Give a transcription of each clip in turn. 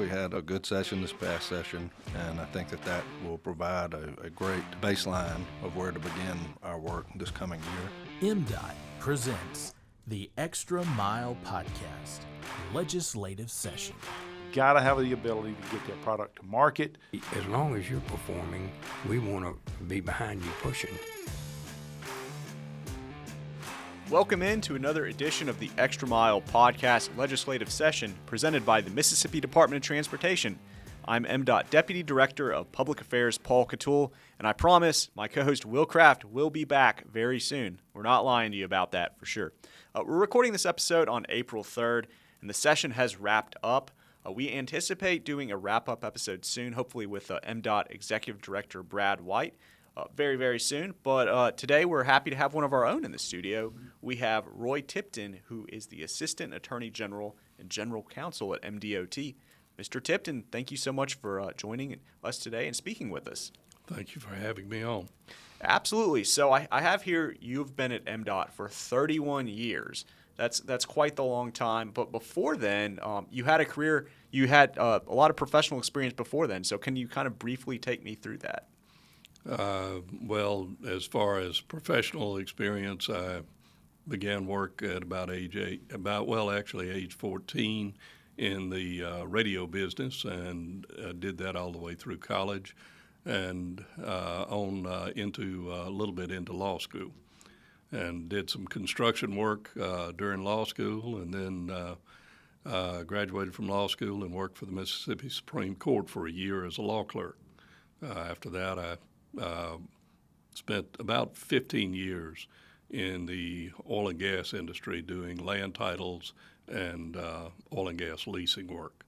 We had a good session this past session, and I think that will provide a great baseline of where to begin our work this coming year. MDOT presents the Extra Mile Podcast, Legislative Session. Got to have the ability to get that product to market. As long as you're performing, we want to be behind you pushing. Welcome in to another edition of the Extra Mile Podcast Legislative Session presented by the Mississippi Department of Transportation. I'm MDOT Deputy Director of Public Affairs Paul Catul, and I promise my co-host Will Kraft will be back very soon. We're not lying to you about that for sure. We're recording this episode on April 3rd, and the session has wrapped up. We anticipate doing a wrap-up episode soon, hopefully with MDOT Executive Director Brad White. Very, very soon. But today we're happy to have one of our own in the studio. We have Roy Tipton, who is the Assistant Attorney General and General Counsel at MDOT. Mr. Tipton, thank you so much for joining us today and speaking with us. Thank you for having me on. Absolutely. So I have here, you've been at MDOT for 31 years. That's quite the long time. But before then, you had a career, you had a lot of professional experience before then. So can you kind of briefly take me through that? Well, as far as professional experience, I began work at age 14 in the radio business, and did that all the way through college and into a little bit into law school, and did some construction work during law school, and then graduated from law school and worked for the Mississippi Supreme Court for a year as a law clerk. After that, I spent about 15 years in the oil and gas industry doing land titles and oil and gas leasing work.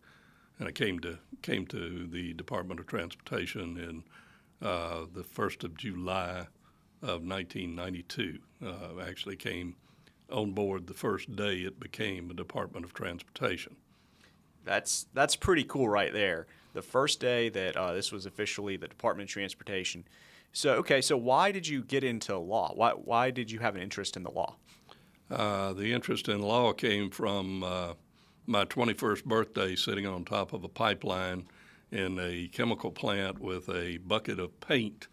And I came to the Department of Transportation in the 1st of July of 1992. I actually came on board the first day it became the Department of Transportation. That's pretty cool right there. The first day that this was officially the Department of Transportation. So why did you get into law? Why did you have an interest in the law? The interest in law came from my 21st birthday sitting on top of a pipeline in a chemical plant with a bucket of paint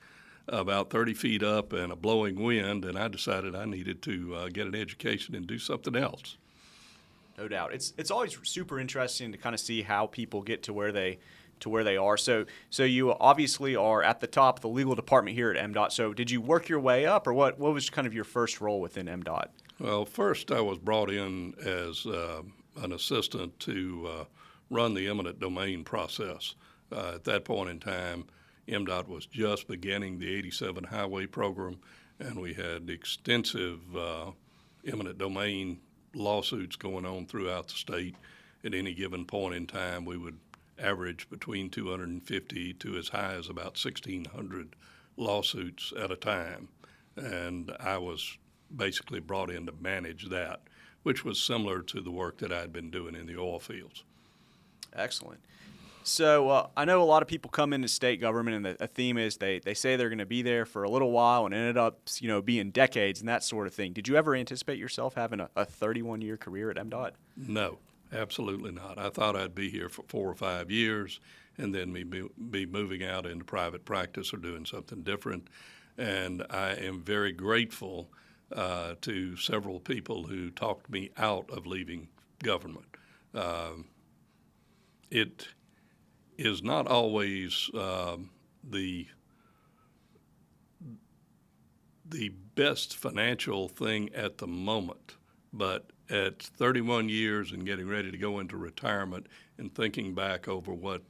about 30 feet up and a blowing wind, and I decided I needed to get an education and do something else. No doubt. It's always super interesting to kind of see how people get to where they are. So you obviously are at the top of the legal department here at MDOT. So did you work your way up, or what was kind of your first role within MDOT? Well, first I was brought in as an assistant to run the eminent domain process. At that point in time, MDOT was just beginning the 87 highway program, and we had extensive eminent domain lawsuits going on throughout the state. At any given point in time, we would average between 250 to as high as about 1,600 lawsuits at a time. And I was basically brought in to manage that, which was similar to the work that I had been doing in the oil fields. Excellent. So I know a lot of people come into state government, and the theme is they say they're going to be there for a little while and ended up being decades and that sort of thing. Did you ever anticipate yourself having a 31-year career at MDOT? No, absolutely not. I thought I'd be here for 4 or 5 years and then be moving out into private practice or doing something different. And I am very grateful to several people who talked me out of leaving government. It is not always the best financial thing at the moment, but at 31 years and getting ready to go into retirement and thinking back over what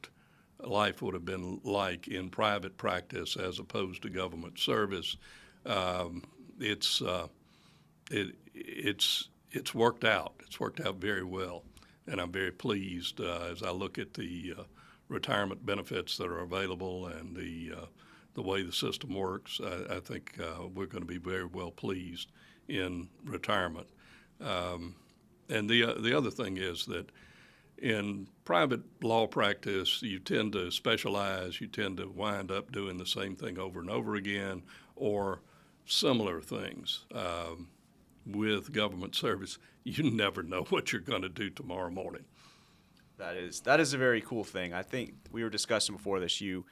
life would have been like in private practice as opposed to government service, it's worked out. It's worked out very well, and I'm very pleased as I look at the retirement benefits that are available and the way the system works. I think we're going to be very well pleased in retirement. And the other thing is that in private law practice, you tend to specialize. You tend to wind up doing the same thing over and over again, or similar things. With government service, you never know what you're going to do tomorrow morning. That is a very cool thing. I think we were discussing before this. You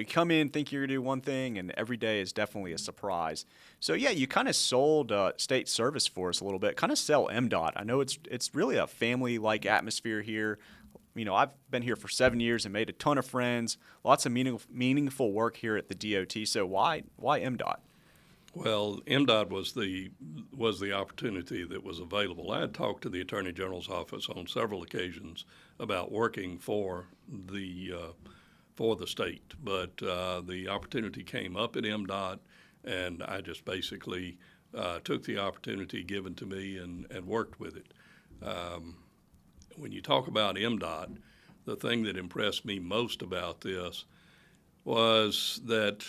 come in, think you're gonna do one thing, and every day is definitely a surprise. So yeah, you kind of sold state service for us a little bit. Kind of sell MDOT. I know it's really a family-like atmosphere here. I've been here for 7 years and made a ton of friends. Lots of meaningful work here at the DOT. So why MDOT? Well, MDOT was the opportunity that was available. I had talked to the Attorney General's office on several occasions about working for the state, but the opportunity came up at MDOT, and I just basically took the opportunity given to me and worked with it. When you talk about MDOT, the thing that impressed me most about this was that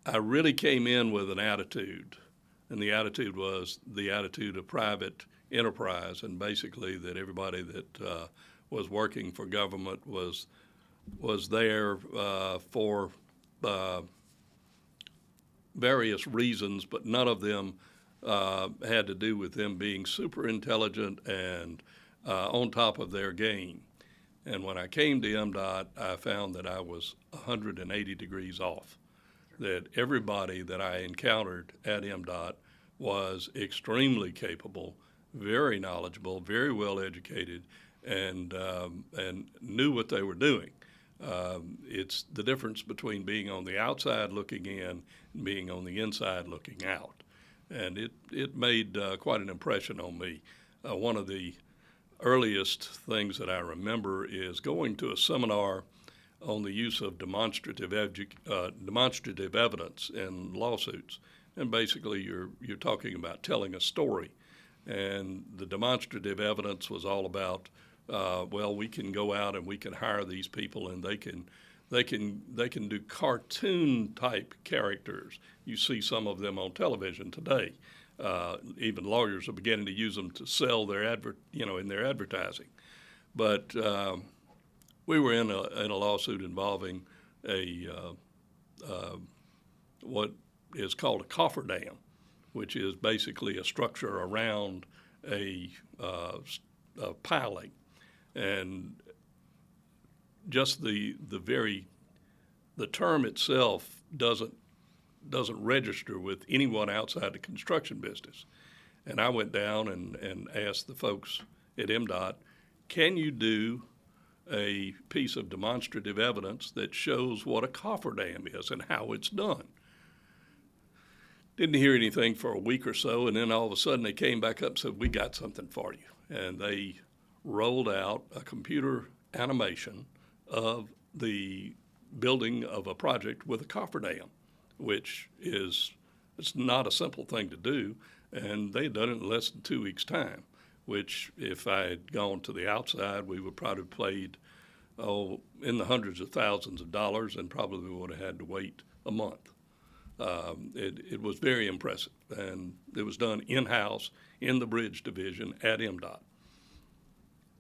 I really came in with an attitude, and the attitude was the attitude of private enterprise, and basically that everybody that was working for government was there for various reasons, but none of them had to do with them being super intelligent and on top of their game. And when I came to MDOT, I found that I was 180 degrees off. That everybody that I encountered at MDOT was extremely capable, very knowledgeable, very well educated, and knew what they were doing. It's the difference between being on the outside looking in and being on the inside looking out. And it made quite an impression on me. One of the earliest things that I remember is going to a seminar on the use of demonstrative evidence in lawsuits. And basically you're talking about telling a story. And the demonstrative evidence was all about, we can go out and we can hire these people, and they can do cartoon type characters. You see some of them on television today. Even lawyers are beginning to use them to sell their in their advertising. But we were in a lawsuit involving what is called a cofferdam, which is basically a structure around a piling, and just the term itself doesn't register with anyone outside the construction business. And I went down and asked the folks at MDOT, can you do a piece of demonstrative evidence that shows what a cofferdam is and how it's done? Didn't hear anything for a week or so, and then all of a sudden they came back up and said, we got something for you. And they rolled out a computer animation of the building of a project with a cofferdam, which it's not a simple thing to do, and they had done it in less than 2 weeks' time, which if I had gone to the outside, we would probably have played in the hundreds of thousands of dollars, and probably would have had to wait a month. It was very impressive, and it was done in-house in the bridge division at MDOT.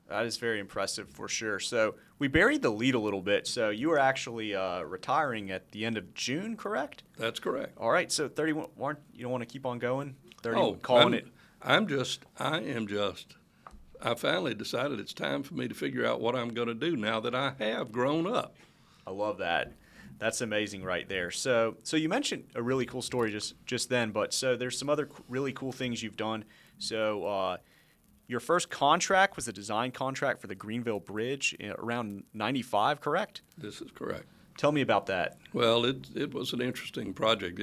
That is very impressive for sure. So we buried the lead a little bit. So you were actually retiring at the end of June, correct? That's correct. All right. So 31. You don't want to keep on going? 30. I finally decided it's time for me to figure out what I'm going to do now that I have grown up. I love that. That's amazing right there. So you mentioned a really cool story just then, but so there's some other really cool things you've done. So your first contract was a design contract for the Greenville Bridge around 95, correct? This is correct. Tell me about that. Well, it was an interesting project.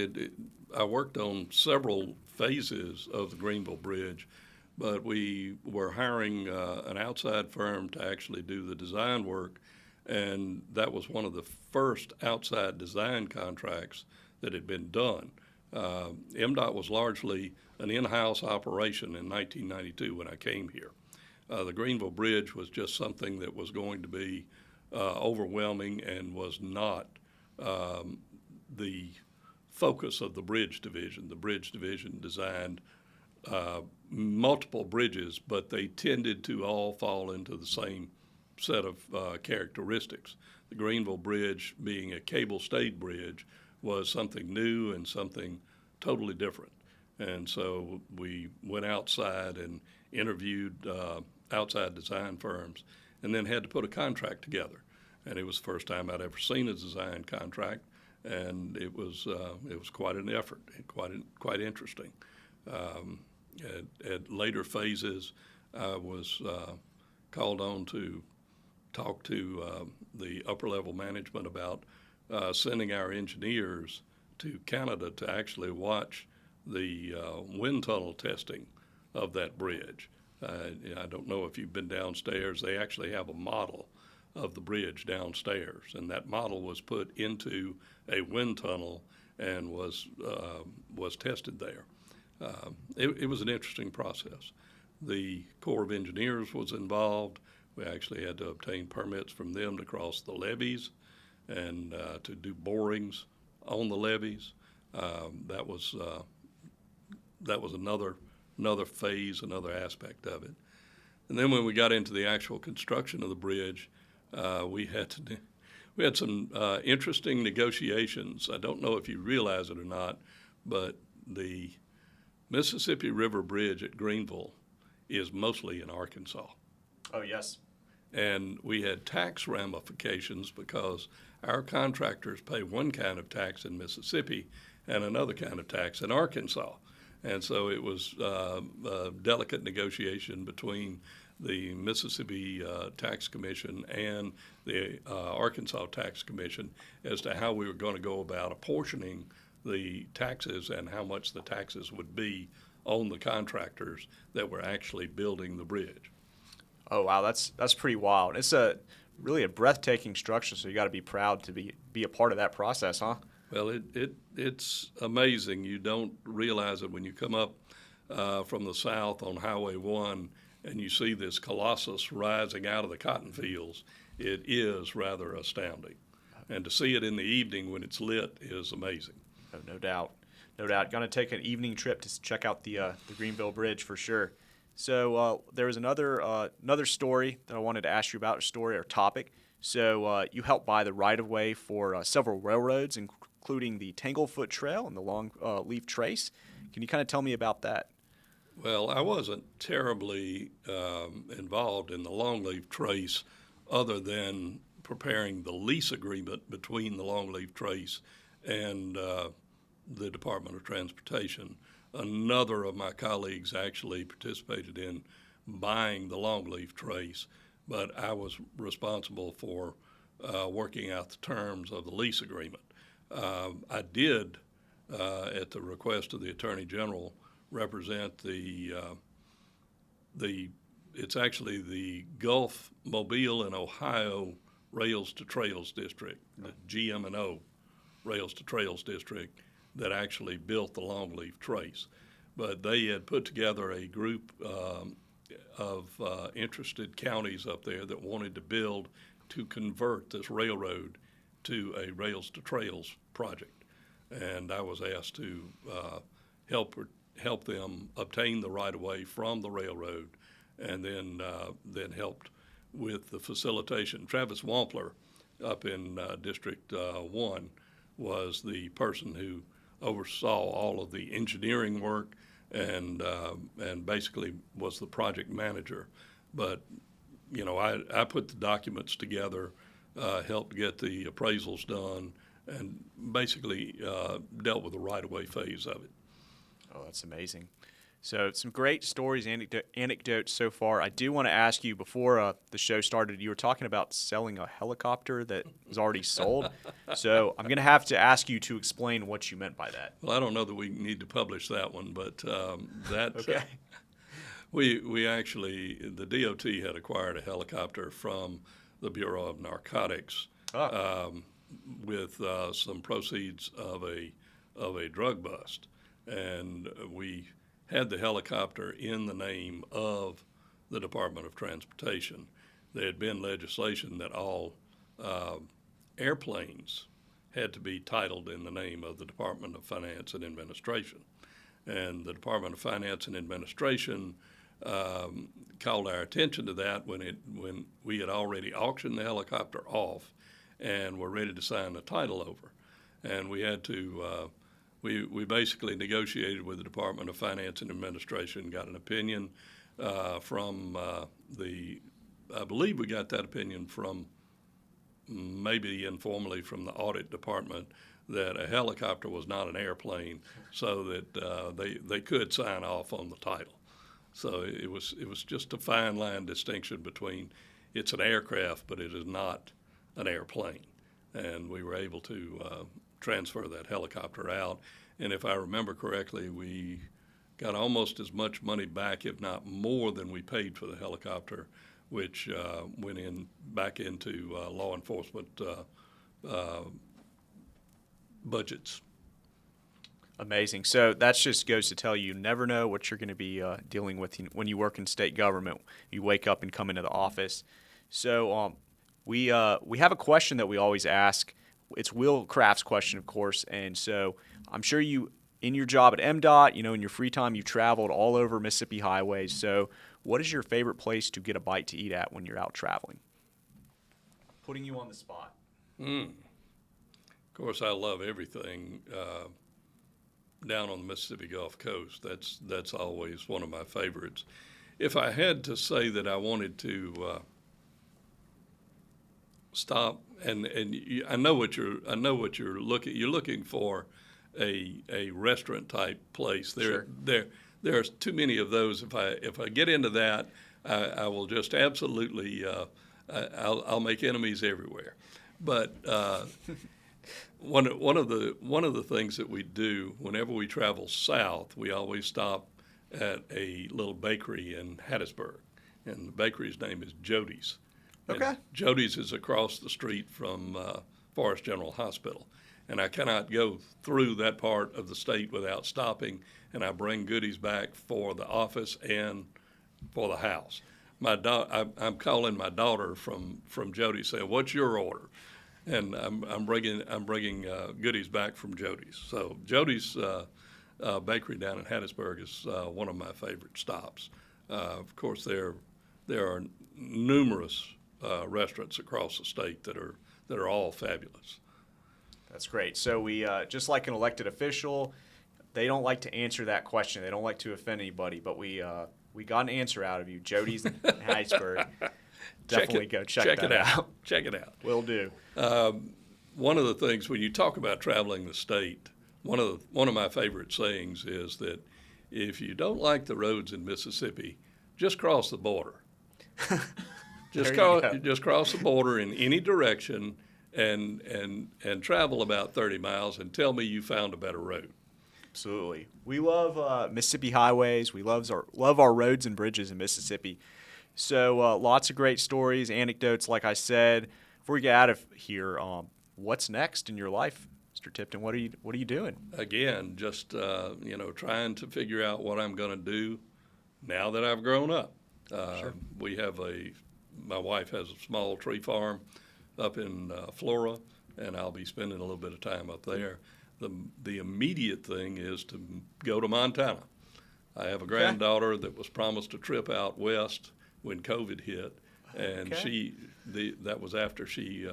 I worked on several phases of the Greenville Bridge, but we were hiring an outside firm to actually do the design work, and that was one of the first outside design contracts that had been done. MDOT was largely an in-house operation in 1992 when I came here. The Greenville Bridge was just something that was going to be overwhelming and was not the focus of the bridge division. The bridge division designed multiple bridges, but they tended to all fall into the same set of characteristics. The Greenville Bridge, being a cable-stayed bridge, was something new and something totally different. And so we went outside and interviewed outside design firms, and then had to put a contract together. And it was the first time I'd ever seen a design contract, and it was quite an effort and quite interesting. At later phases, I was called on to talk to the upper level management about sending our engineers to Canada to actually watch the wind tunnel testing of that bridge. I don't know if you've been downstairs. They actually have a model of the bridge downstairs, and that model was put into a wind tunnel and was tested there. It was an interesting process. The Corps of Engineers was involved. We actually had to obtain permits from them to cross the levees and to do borings on the levees. That was another phase, another aspect of it. And then when we got into the actual construction of the bridge, we had some interesting negotiations. I don't know if you realize it or not, but the Mississippi River Bridge at Greenville is mostly in Arkansas. Oh, yes. And we had tax ramifications because our contractors pay one kind of tax in Mississippi and another kind of tax in Arkansas. And so it was a delicate negotiation between the Mississippi Tax Commission and the Arkansas Tax Commission as to how we were going to go about apportioning the taxes and how much the taxes would be on the contractors that were actually building the bridge. Oh, wow, that's pretty wild. It's really a breathtaking structure, so you got to be proud to be a part of that process, huh? Well, it's amazing. You don't realize it when you come up from the south on Highway 1 and you see this colossus rising out of the cotton fields. It is rather astounding. And to see it in the evening when it's lit is amazing. Oh, no doubt. No doubt. Going to take an evening trip to check out the Greenville Bridge for sure. So there was another story that I wanted to ask you about, a story or topic. So you helped buy the right-of-way for several railroads, including the Tanglefoot Trail and the Longleaf Trace. Can you kind of tell me about that? Well, I wasn't terribly involved in the Longleaf Trace other than preparing the lease agreement between the Longleaf Trace and the Department of Transportation. Another of my colleagues actually participated in buying the Longleaf Trace, but I was responsible for working out the terms of the lease agreement. I did, at the request of the Attorney General, represent it's actually the Gulf, Mobile, and Ohio Rails to Trails District, the GM&O Rails to Trails District, that actually built the Longleaf Trace. But they had put together a group of interested counties up there that wanted to convert this railroad to a Rails to Trails project. And I was asked to help them obtain the right-of-way from the railroad, and then helped with the facilitation. Travis Wampler up in District 1 was the person who oversaw all of the engineering work and basically was the project manager. But, you know, I put the documents together, helped get the appraisals done, and basically dealt with the right-of-way phase of it. Oh, that's amazing. So some great stories, anecdotes so far. I do want to ask you, before the show started, you were talking about selling a helicopter that was already sold. So I'm going to have to ask you to explain what you meant by that. Well, I don't know that we need to publish that one, but that Okay. we actually, the DOT had acquired a helicopter from the Bureau of Narcotics with some proceeds of a drug bust, and we had the helicopter in the name of the Department of Transportation. There had been legislation that all airplanes had to be titled in the name of the Department of Finance and Administration. And the Department of Finance and Administration called our attention to that when we had already auctioned the helicopter off and were ready to sign the title over. And we had to we basically negotiated with the Department of Finance and Administration, got an opinion from the I believe we got that opinion from, maybe informally, from the audit department, that a helicopter was not an airplane, so that they could sign off on the title. So it was just a fine line distinction between it's an aircraft, but it is not an airplane. And we were able to transfer that helicopter out. And if I remember correctly, we got almost as much money back, if not more, than we paid for the helicopter, which went back into law enforcement budgets. Amazing. So that just goes to tell you never know what you're going to be dealing with when you work in state government. You wake up and come into the office. So we have a question that we always ask. It's Will Craft's question, of course. And so I'm sure you, in your job at MDOT, in your free time, you've traveled all over Mississippi highways. So what is your favorite place to get a bite to eat at when you're out traveling? Putting you on the spot. Of course, I love everything down on the Mississippi Gulf Coast. That's always one of my favorites. If I had to say that I wanted to stop, and I know what you're looking. You're looking for a restaurant type place. Sure. There's too many of those. If I get into that, I will just absolutely I'll make enemies everywhere. But one of the things that we do whenever we travel south, we always stop at a little bakery in Hattiesburg, and the bakery's name is Jody's. Okay. And Jody's is across the street from Forest General Hospital, and I cannot go through that part of the state without stopping, and I bring goodies back for the office and for the house. I'm calling my daughter from Jody's saying, "What's your order?" And I'm bringing goodies back from Jody's. So Jody's bakery down in Hattiesburg is one of my favorite stops. Of course, there are numerous restaurants across the state that are all fabulous. That's great. So we, just like an elected official, they don't like to answer that question. They don't like to offend anybody, but we got an answer out of you. Jody's in Hattiesburg. Definitely go check that out. Check it out. Will do. One of the things when you talk about traveling the state, one of my favorite sayings is that if you don't like the roads in Mississippi, just cross the border. Just cross the border in any direction and travel about 30 miles and tell me you found a better road. Absolutely. We love Mississippi highways. We love our roads and bridges in Mississippi. So lots of great stories, anecdotes, like I said. Before we get out of here, what's next in your life, Mr. Tipton? What are you doing? Again, just trying to figure out what I'm going to do now that I've grown up. Sure. My wife has a small tree farm up in Flora, and I'll be spending a little bit of time up there. The immediate thing is to go to Montana. I have a granddaughter that was promised a trip out west when COVID hit, and that was after she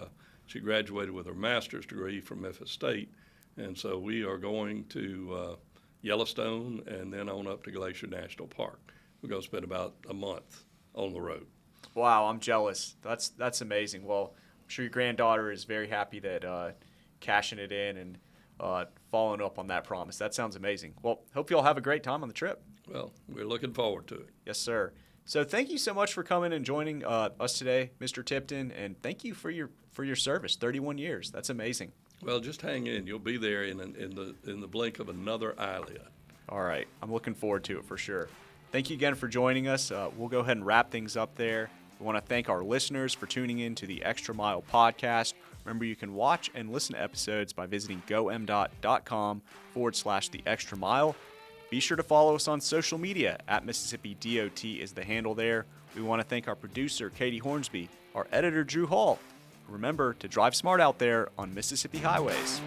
graduated with her master's degree from Memphis State, and so we are going to Yellowstone and then on up to Glacier National Park. We're going to spend about a month on the road. Wow, I'm jealous. That's amazing. Well, I'm sure your granddaughter is very happy that cashing it in and following up on that promise. That sounds amazing. Well, hope you all have a great time on the trip. Well, we're looking forward to it. Yes, sir. So thank you so much for coming and joining us today, Mr. Tipton, and thank you for your service, 31 years. That's amazing. Well, just hang in. You'll be there in the blink of another eyelid. All right. I'm looking forward to it for sure. Thank you again for joining us. We'll go ahead and wrap things up there. We want to thank our listeners for tuning in to the Extra Mile podcast. Remember, you can watch and listen to episodes by visiting gomdot.com/the extra mile. Be sure to follow us on social media at Mississippi DOT is the handle there. We want to thank our producer, Katie Hornsby, our editor, Drew Hall. Remember to drive smart out there on Mississippi highways.